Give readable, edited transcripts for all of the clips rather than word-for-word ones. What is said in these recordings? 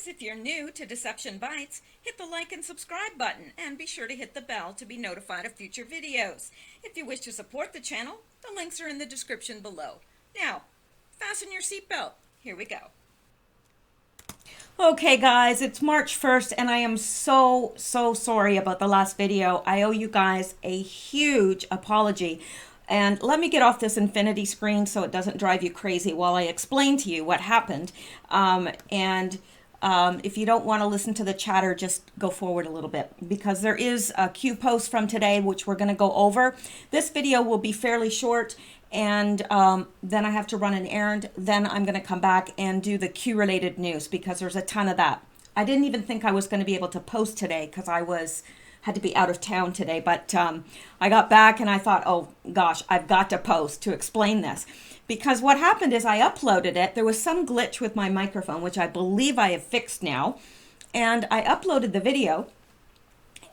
guys, if you're new to Deception Bytes, hit the like and subscribe button and be sure to hit the bell to be notified of future videos. If you wish to support the channel, the links are in the description below. Now, fasten your seatbelt. Here we go. Okay guys, it's March 1st and I am so sorry about the last video. I owe you guys a huge apology. And let me get off this infinity screen so it doesn't drive you crazy while I explain to you what happened. If you don't want to listen to the chatter, just go forward a little bit because there is a Q post from today which we're going to go over. This video will be fairly short, and then I have to run an errand. Then I'm going to come back and do the Q related news because there's a ton of that. I didn't even think I was going to be able to post today because I had to be out of town today, but I got back and I thought, oh gosh, I've got to post to explain this. Because what happened is I uploaded it. There was some glitch with my microphone, which I believe I have fixed now. And I uploaded the video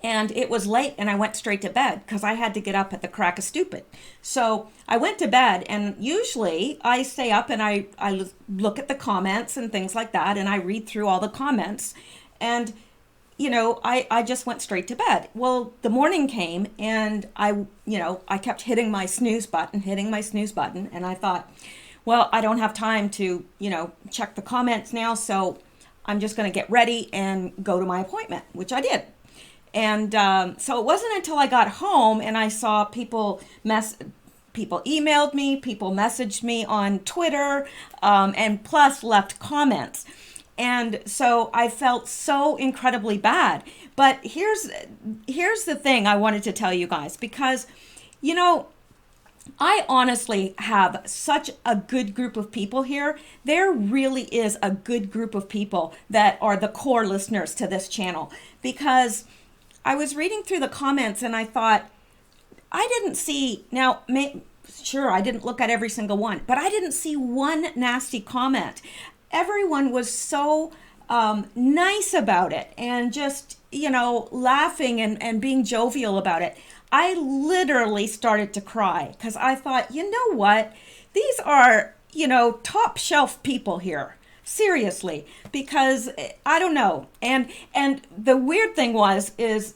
and it was late and I went straight to bed because I had to get up at the crack of stupid. So I went to bed, and usually I stay up and I look at the comments and things like that, and I read through all the comments, and you know, I just went straight to bed. Well, the morning came and I kept hitting my snooze button, and I thought, well, I don't have time to, check the comments now, so I'm just going to get ready and go to my appointment, which I did. And so it wasn't until I got home and I saw people emailed me, people messaged me on Twitter, and plus left comments. And so I felt so incredibly bad. But here's the thing I wanted to tell you guys, because, I honestly have such a good group of people here. There really is a good group of people that are the core listeners to this channel, because I was reading through the comments and I thought, I didn't see, sure, I didn't look at every single one, but I didn't see one nasty comment. Everyone was so nice about it and just, laughing and being jovial about it. I literally started to cry because I thought, you know what? These are, top shelf people here. Seriously, because I don't know. And the weird thing is,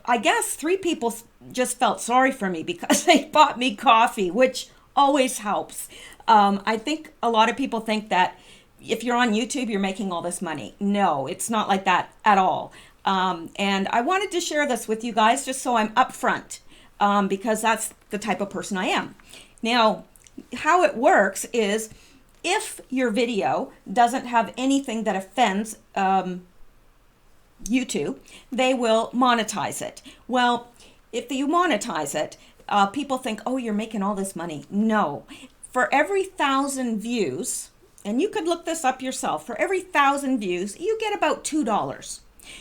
I guess 3 people just felt sorry for me because they bought me coffee, which always helps. I think a lot of people think that if you're on YouTube, you're making all this money. No, it's not like that at all. And I wanted to share this with you guys just so I'm upfront, because that's the type of person I am. Now, how it works is if your video doesn't have anything that offends YouTube, they will monetize it. Well, if you monetize it, people think, oh, you're making all this money. No. For every 1,000 views, and you could look this up yourself, for every 1,000 views, you get about $2.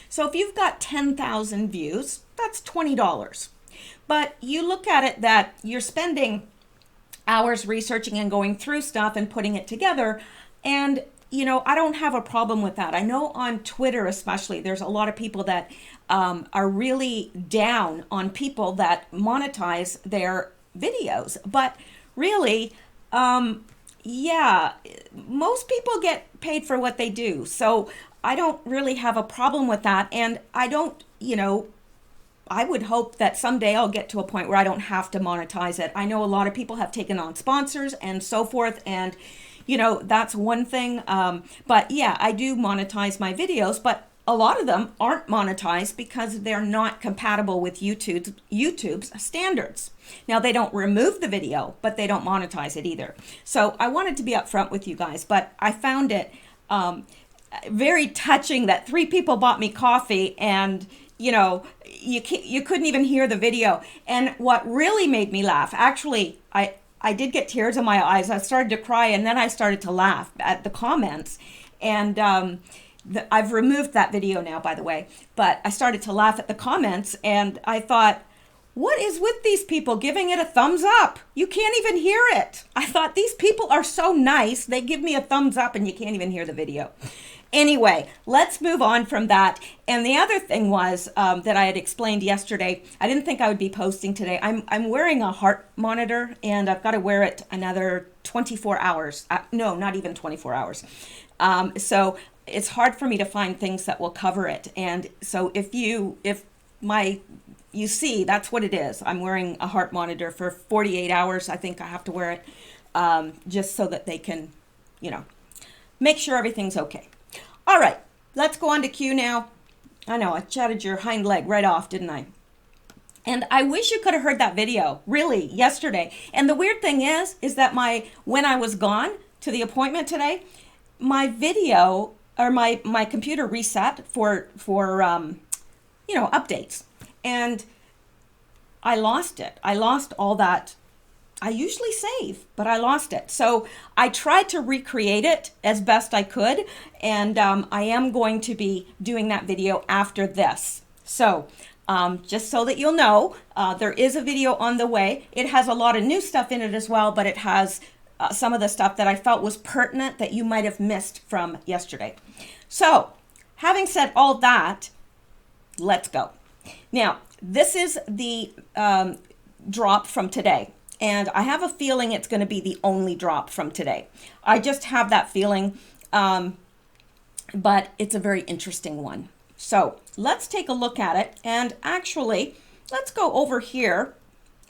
So if you've got 10,000 views, that's $20. But you look at it that you're spending hours researching and going through stuff and putting it together. And, I don't have a problem with that. I know on Twitter especially, there's a lot of people that are really down on people that monetize their videos. But really, most people get paid for what they do. So I don't really have a problem with that. And I don't, I would hope that someday I'll get to a point where I don't have to monetize it. I know a lot of people have taken on sponsors and so forth, and that's one thing. But yeah, I do monetize my videos, but a lot of them aren't monetized because they're not compatible with YouTube's standards. Now, they don't remove the video, but they don't monetize it either. So I wanted to be upfront with you guys, but I found it very touching that 3 people bought me coffee, and you couldn't even hear the video. And what really made me laugh, actually, I did get tears in my eyes. I started to cry, and then I started to laugh at the comments. And I've removed that video now, by the way, but I started to laugh at the comments, and I thought, what is with these people giving it a thumbs up? You can't even hear it. I thought, these people are so nice. They give me a thumbs up and you can't even hear the video. Anyway, let's move on from that. And the other thing was that I had explained yesterday, I didn't think I would be posting today. I'm wearing a heart monitor, and I've got to wear it another 24 hours. No, not even 24 hours. So it's hard for me to find things that will cover it. And so you see, that's what it is. I'm wearing a heart monitor for 48 hours. I think I have to wear it, just so that they can, make sure everything's okay. All right, let's go on to Q now. I know I chatted your hind leg right off, didn't I? And I wish you could have heard that video, really, yesterday. And the weird thing is that when I was gone to the appointment today, my video or my computer reset for updates, and I lost it. I lost all that. I usually save, but I lost it. So I tried to recreate it as best I could, and I am going to be doing that video after this. So just so that you'll know, there is a video on the way. It has a lot of new stuff in it as well, but it has some of the stuff that I felt was pertinent that you might have missed from yesterday. So having said all that, let's go. Now, this is the drop from today, and I have a feeling it's going to be the only drop from today. I just have that feeling, but it's a very interesting one. So let's take a look at it, and actually, let's go over here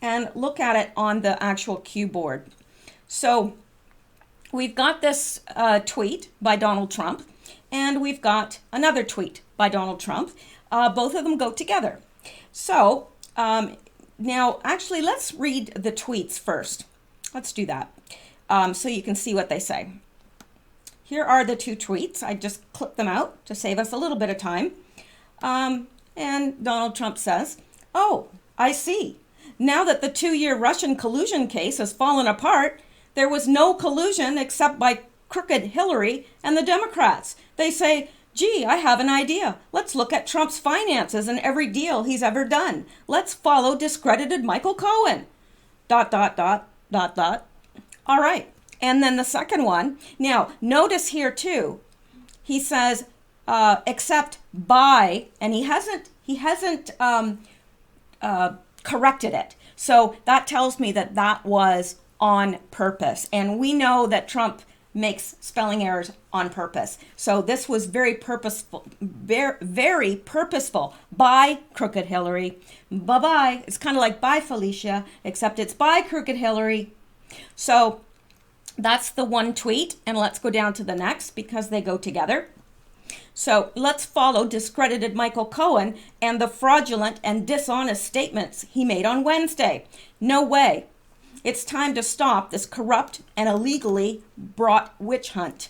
and look at it on the actual Q board. So we've got this tweet by Donald Trump, and we've got another tweet by Donald Trump. Both of them go together. So now, actually, let's read the tweets first. Let's do that so you can see what they say. Here are the two tweets. I just clipped them out to save us a little bit of time. And Donald Trump says, "Oh, I see. Now that the 2-year Russian collusion case has fallen apart, there was no collusion except by crooked Hillary and the Democrats. They say, gee, I have an idea. Let's look at Trump's finances and every deal he's ever done. Let's follow discredited Michael Cohen. ... All right. And then the second one. Now, notice here too, he says, except by, and he hasn't corrected it. So that tells me that that was on purpose. And we know that Trump makes spelling errors on purpose. So this was very purposeful, very purposeful. By crooked Hillary. Bye-bye. It's kind of like bye Felicia, except it's by crooked Hillary. So that's the one tweet. And let's go down to the next because they go together. So let's follow discredited Michael Cohen and the fraudulent and dishonest statements he made on Wednesday. No way. It's time to stop this corrupt and illegally brought witch hunt.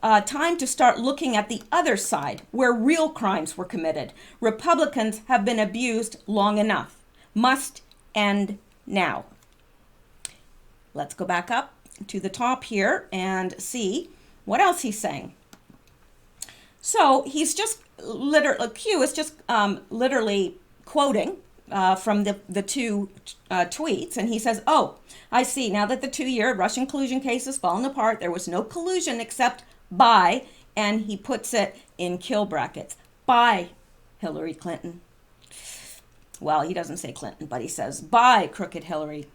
Time to start looking at the other side where real crimes were committed. Republicans have been abused long enough. Must end now. Let's go back up to the top here and see what else he's saying. So he's just literally, Q is just literally quoting from the two tweets, and he says, oh, I see. Now that the 2-year Russian collusion case has fallen apart, there was no collusion except by, and he puts it in kill brackets, by Hillary Clinton. Well, he doesn't say Clinton, but he says by crooked Hillary.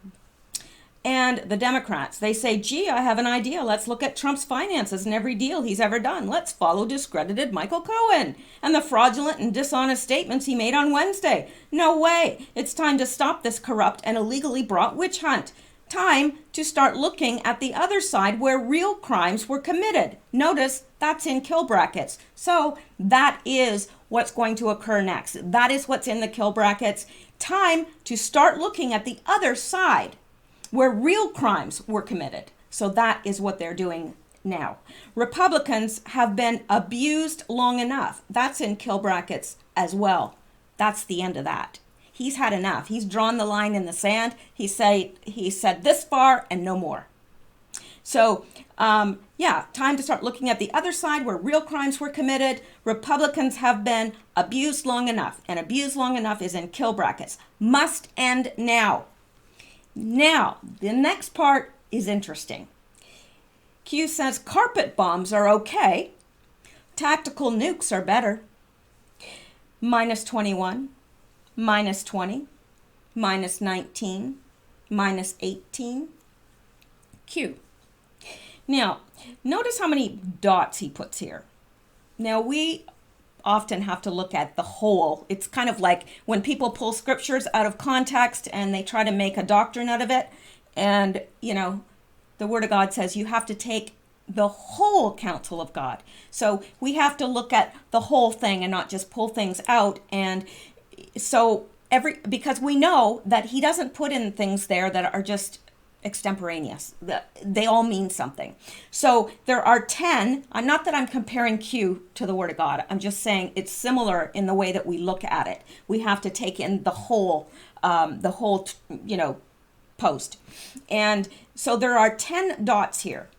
And the Democrats, they say, gee, I have an idea. Let's look at Trump's finances and every deal he's ever done. Let's follow discredited Michael Cohen and the fraudulent and dishonest statements he made on Wednesday. No way. It's time to stop this corrupt and illegally brought witch hunt. Time to start looking at the other side where real crimes were committed. Notice that's in kill brackets. So that is what's going to occur next. That is what's in the kill brackets. Time to start looking at the other side where real crimes were committed. So that is what they're doing now. Republicans have been abused long enough. That's in kill brackets as well. That's the end of that. He's had enough. He's drawn the line in the sand. He said this far and no more. So, yeah, time to start looking at the other side where real crimes were committed. Republicans have been abused long enough, and abused long enough is in kill brackets. Must end now. Now, the next part is interesting. Q says carpet bombs are okay. Tactical nukes are better. Minus 21, minus 20, minus 19, minus 18. Q. Now, notice how many dots he puts here. Now, we often have to look at the whole. It's kind of like when people pull scriptures out of context and they try to make a doctrine out of it. And, the Word of God says you have to take the whole counsel of God. So we have to look at the whole thing and not just pull things out. And so because we know that he doesn't put in things there that are just extemporaneous. They all mean something. So there are 10. I'm not that I'm comparing Q to the Word of God. I'm just saying it's similar in the way that we look at it. We have to take in the whole, post. And so there are 10 dots here.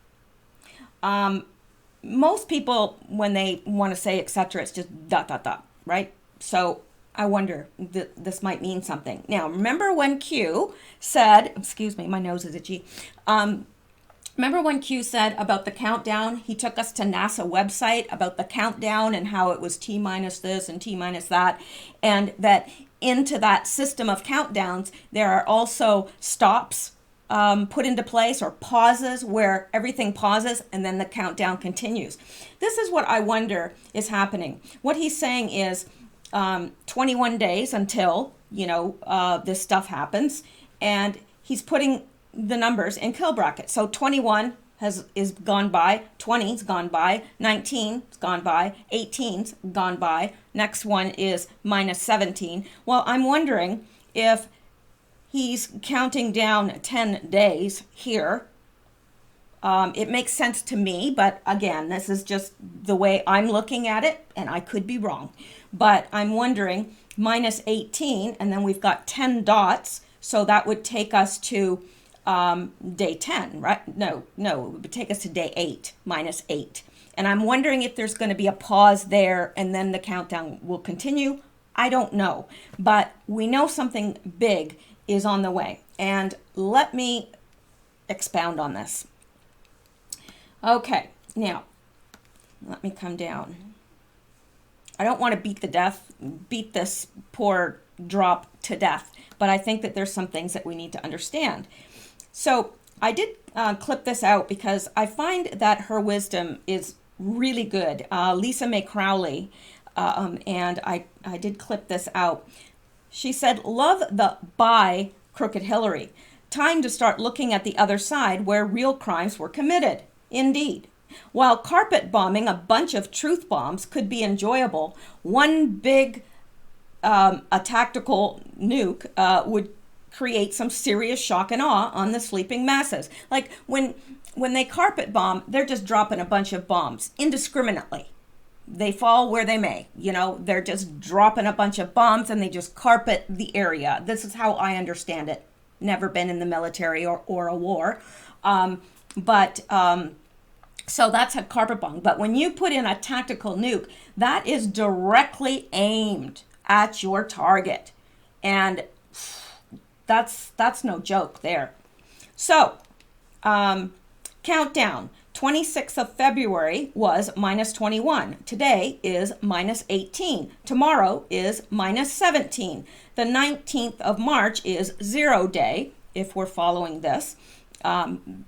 Most people, when they want to say etc., it's just dot, dot, dot, right? So I wonder, this might mean something. Now, remember when Q said, excuse me, my nose is itchy. Remember when Q said about the countdown? He took us to NASA website about the countdown and how it was T minus this and T minus that. And that into that system of countdowns, there are also stops put into place, or pauses where everything pauses and then the countdown continues. This is what I wonder is happening. What he's saying is 21 days until, this stuff happens, and he's putting the numbers in kill brackets. So 21 is gone by, 20's gone by, 19's gone by, 18's gone by. Next one is minus 17. Well, I'm wondering if he's counting down 10 days here. It makes sense to me, but again, this is just the way I'm looking at it, and I could be wrong. But I'm wondering, minus 18, and then we've got 10 dots, so that would take us to day 10, right? No, it would take us to day 8, minus 8. And I'm wondering if there's going to be a pause there, and then the countdown will continue. I don't know, but we know something big is on the way. And let me expound on this. Okay, now, let me come down. I don't want to beat this poor drop to death, but I think that there's some things that we need to understand. So I did clip this out because I find that her wisdom is really good. Lisa Mae Crowley, and I did clip this out. She said, love the by Crooked Hillary. Time to start looking at the other side where real crimes were committed. Indeed. While carpet bombing a bunch of truth bombs could be enjoyable, one big a tactical nuke would create some serious shock and awe on the sleeping masses. Like when they carpet bomb, they're just dropping a bunch of bombs indiscriminately. They fall where they may, they're just dropping a bunch of bombs and they just carpet the area. This is how I understand it. Never been in the military or a war. So that's a carpet bomb. But when you put in a tactical nuke, that is directly aimed at your target. And that's no joke there. So, countdown. 26th of February was minus 21. Today is minus 18. Tomorrow is minus 17. The 19th of March is 0 day, if we're following this. And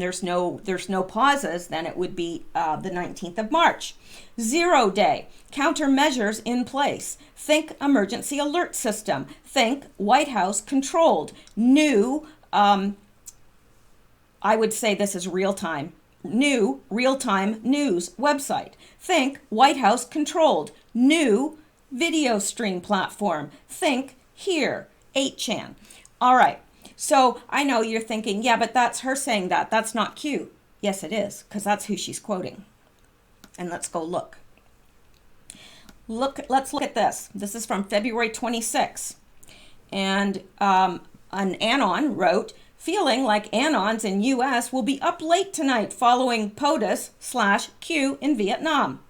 there's no pauses, then it would be the 19th of March. 0 day, countermeasures in place. Think emergency alert system. Think White House controlled. New, I would say this is real time. New real-time news website. Think White House controlled. New video stream platform. Think here, 8chan. All right. So I know you're thinking, yeah, but that's her saying that. That's not Q. Yes, it is, because that's who she's quoting. And let's go look. Let's look at this. This is from February 26. And an Anon wrote, feeling like Anons in U.S. will be up late tonight following POTUS/Q in Vietnam.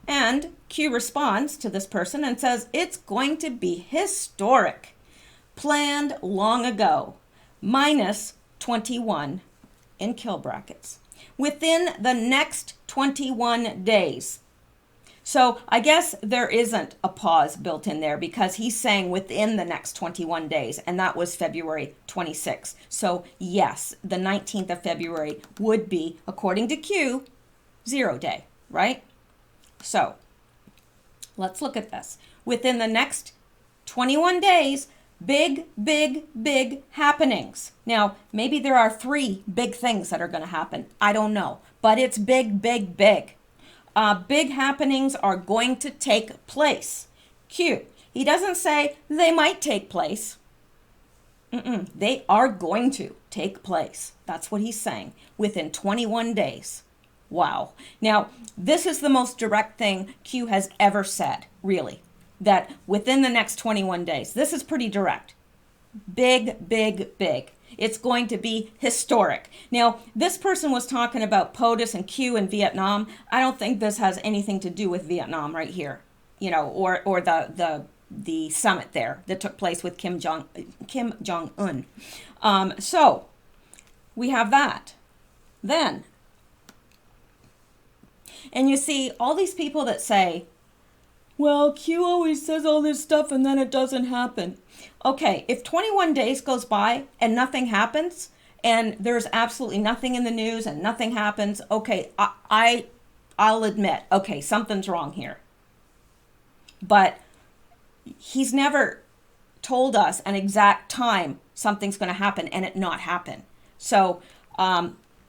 And Q responds to this person and says, it's going to be historic. Planned long ago, minus 21 in kill brackets, within the next 21 days. So I guess there isn't a pause built in there because he's saying within the next 21 days, and that was February 26th. So yes, the 19th of February would be, according to Q, 0 day, right? So let's look at this. Within the next 21 days, big, big, big happenings. Now, maybe there are 3 big things that are going to happen. I don't know. But it's big, big, big. Big happenings are going to take place. Q. He doesn't say they might take place. They are going to take place. That's what he's saying. Within 21 days. Wow. Now, this is the most direct thing Q has ever said, really. That within the next 21 days. This is pretty direct. Big, big, big. It's going to be historic. Now, this person was talking about POTUS and Q in Vietnam. I don't think this has anything to do with Vietnam right here, you know, or the summit there that took place with Kim Jong-un. So we have that. Then, and you see all these people that say, well, Q always says all this stuff and then it doesn't happen. Okay, if 21 days goes by and nothing happens, and there's absolutely nothing in the news and nothing happens, okay, I'll admit, okay, something's wrong here. But he's never told us an exact time something's going to happen and it not happen. So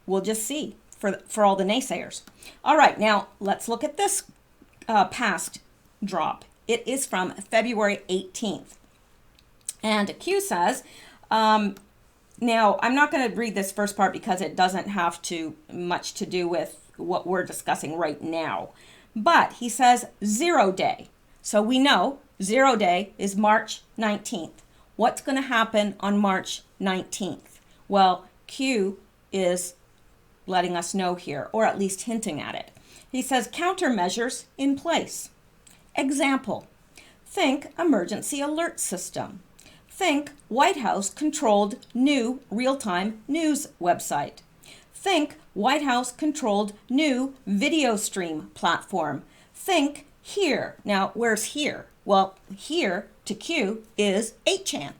we'll just see for all the naysayers. All right, now let's look at this past drop. It is from February 18th. And Q says, now I'm not going to read this first part because it doesn't have much to do with what we're discussing right now. But he says 0 day. So we know 0 day is March 19th. What's going to happen on March 19th? Well, Q is letting us know here, or at least hinting at it. He says countermeasures in place. Example, think emergency alert system. Think White House controlled new real-time news website. Think White House controlled new video stream platform. Think here. Now, where's here? Well, here to Q is 8chan.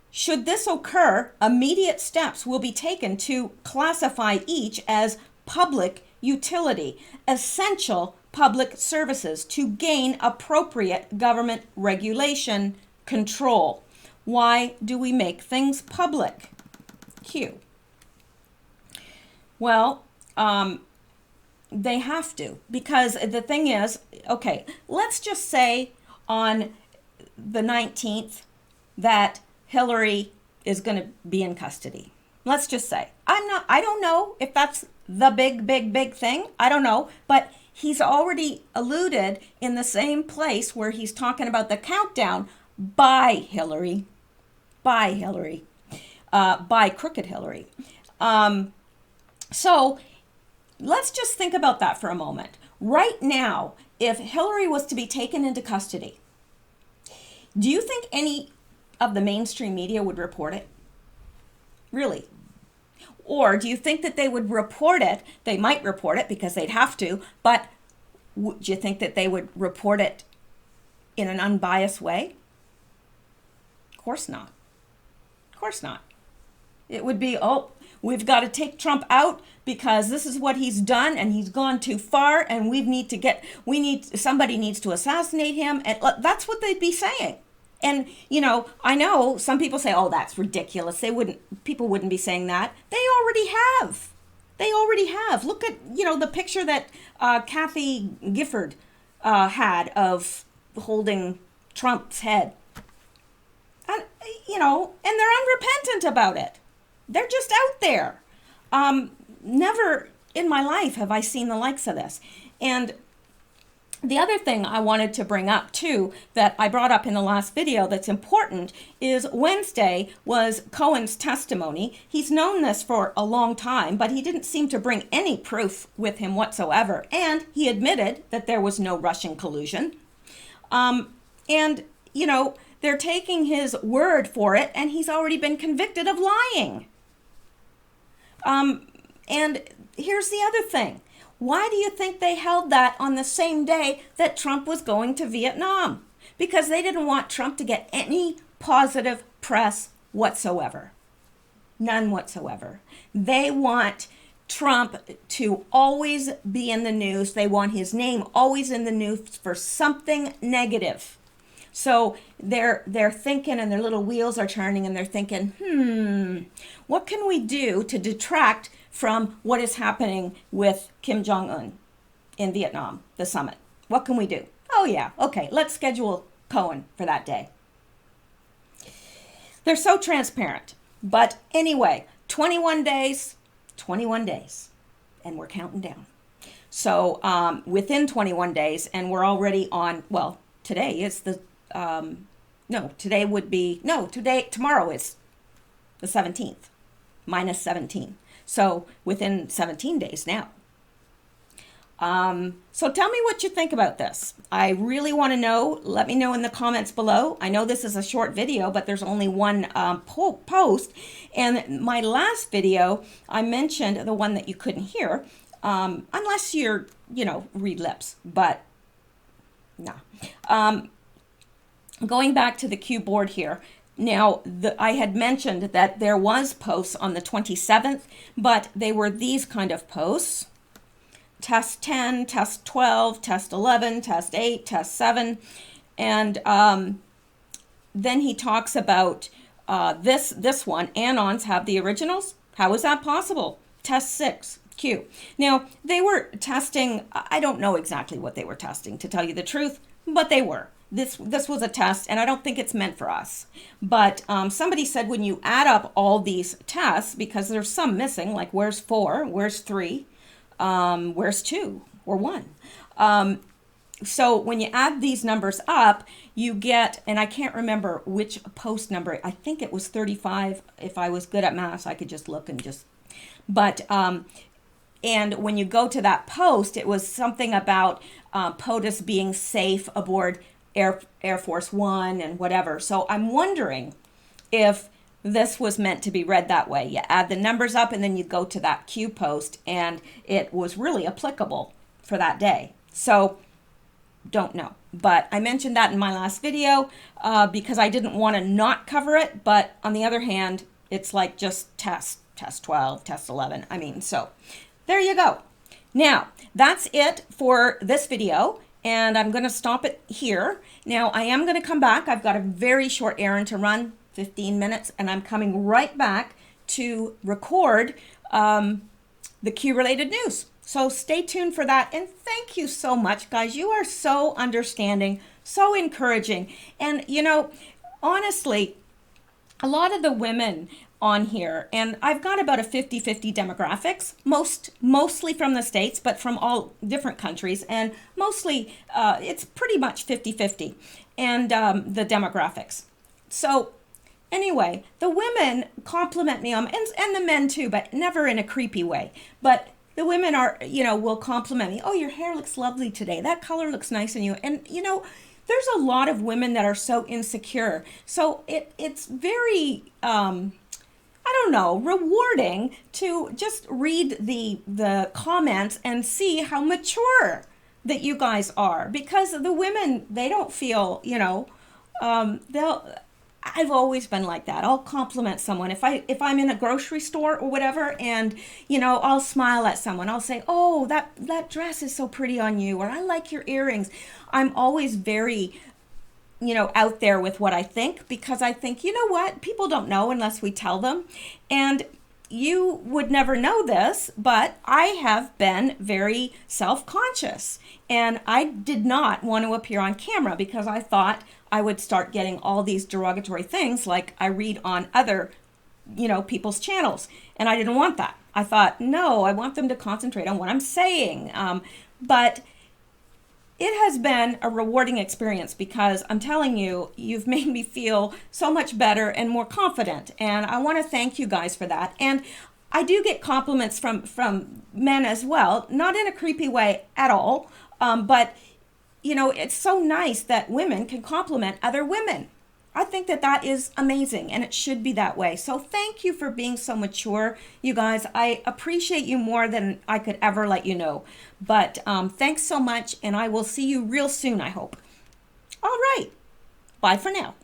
Should this occur, immediate steps will be taken to classify each as public utility, essential public services to gain appropriate government regulation control. Why do we make things public? Q. Well, they have to, because the thing is, okay, let's just say on the 19th that Hillary is going to be in custody. Let's just say. I don't know if that's the big, big, big thing. I don't know, but he's already alluded in the same place where he's talking about the countdown by Hillary, by crooked Hillary. So let's just think about that for a moment. Right now, if Hillary was to be taken into custody, do you think any of the mainstream media would report it? Really? Or do you think that they would report it? They might report it because they'd have to, but do you think that they would report it in an unbiased way? Of course not. Of course not. It would be, oh, we've got to take Trump out because this is what he's done and he's gone too far and somebody needs to assassinate him. And that's what they'd be saying. And, you know, I know some people say, oh, that's ridiculous. People wouldn't be saying that. They already have. They already have. Look at, you know, the picture that Kathy Gifford had of holding Trump's head. And, you know, and they're unrepentant about it. They're just out there. Never in my life have I seen the likes of this. And the other thing I wanted to bring up too, that I brought up in the last video that's important, is Wednesday was Cohen's testimony. He's known this for a long time, but he didn't seem to bring any proof with him whatsoever. And he admitted that there was no Russian collusion. And, you know, they're taking his word for it, and he's already been convicted of lying. And here's the other thing. Why do you think they held that on the same day that Trump was going to Vietnam? Because they didn't want Trump to get any positive press whatsoever. None whatsoever. They want Trump to always be in the news. They want his name always in the news for something negative. So they're thinking, and their little wheels are turning, and they're thinking, what can we do to detract from what is happening with Kim Jong-un in Vietnam, the summit? What can we do? Oh yeah, okay, let's schedule Cohen for that day. They're so transparent. But anyway, 21 days, and we're counting down. So within 21 days, and we're already on, well, today is the, tomorrow is the 17th, minus 17. So within 17 days now. So tell me what you think about this. I really want to know. Let me know in the comments below. I know this is a short video, but there's only one post. And my last video, I mentioned the one that you couldn't hear, unless you're, read lips, but no. Going back to the Q board here. Now, I had mentioned that there was posts on the 27th, but they were these kind of posts. Test 10, test 12, test 11, test 8, test 7. And then he talks about this one, Anons have the originals. How is that possible? Test 6, Q. Now, they were testing, I don't know exactly what they were testing, to tell you the truth, but they were. This was a test, and I don't think it's meant for us. But somebody said when you add up all these tests, because there's some missing, like where's 4, where's 3, where's 2 or 1? So when you add these numbers up, you get, and I can't remember which post number, I think it was 35. If I was good at math, I could just look and just, but, and when you go to that post, it was something about POTUS being safe aboard Air Force One and whatever. So I'm wondering if this was meant to be read that way. You add the numbers up and then you go to that Q post, and it was really applicable for that day. So don't know. But I mentioned that in my last video because I didn't want to not cover it. But on the other hand, it's like just test 12, test 11. I mean, so there you go. Now, that's it for this video. And I'm going to stop it here. Now, I am going to come back. I've got a very short errand to run, 15 minutes, and I'm coming right back to record the Q-related news. So stay tuned for that. And thank you so much, guys. You are so understanding, so encouraging. And, honestly, a lot of the women on here, and I've got about a 50-50 demographics, mostly from the States, but from all different countries, and mostly it's pretty much 50-50, and the demographics. So anyway, the women compliment me on, and the men too, but never in a creepy way. But the women are, will compliment me. Oh, your hair looks lovely today. That color looks nice on you. And, there's a lot of women that are so insecure. So it's very, rewarding to just read the comments and see how mature that you guys are. Because the women, they don't feel, I've always been like that. I'll compliment someone. If I'm in a grocery store or whatever, and, I'll smile at someone. I'll say, oh, that dress is so pretty on you, or I like your earrings. I'm always very, out there with what I think, because I think, what? People don't know unless we tell them. And you would never know this, but I have been very self-conscious. And I did not want to appear on camera because I thought I would start getting all these derogatory things like I read on other, people's channels. And I didn't want that. I thought, no, I want them to concentrate on what I'm saying. But it has been a rewarding experience because I'm telling you, you've made me feel so much better and more confident. And I want to thank you guys for that. And I do get compliments from men as well, not in a creepy way at all. But, it's so nice that women can compliment other women. I think that is amazing, and it should be that way. So thank you for being so mature, you guys. I appreciate you more than I could ever let you know. But thanks so much, and I will see you real soon, I hope. All right. Bye for now.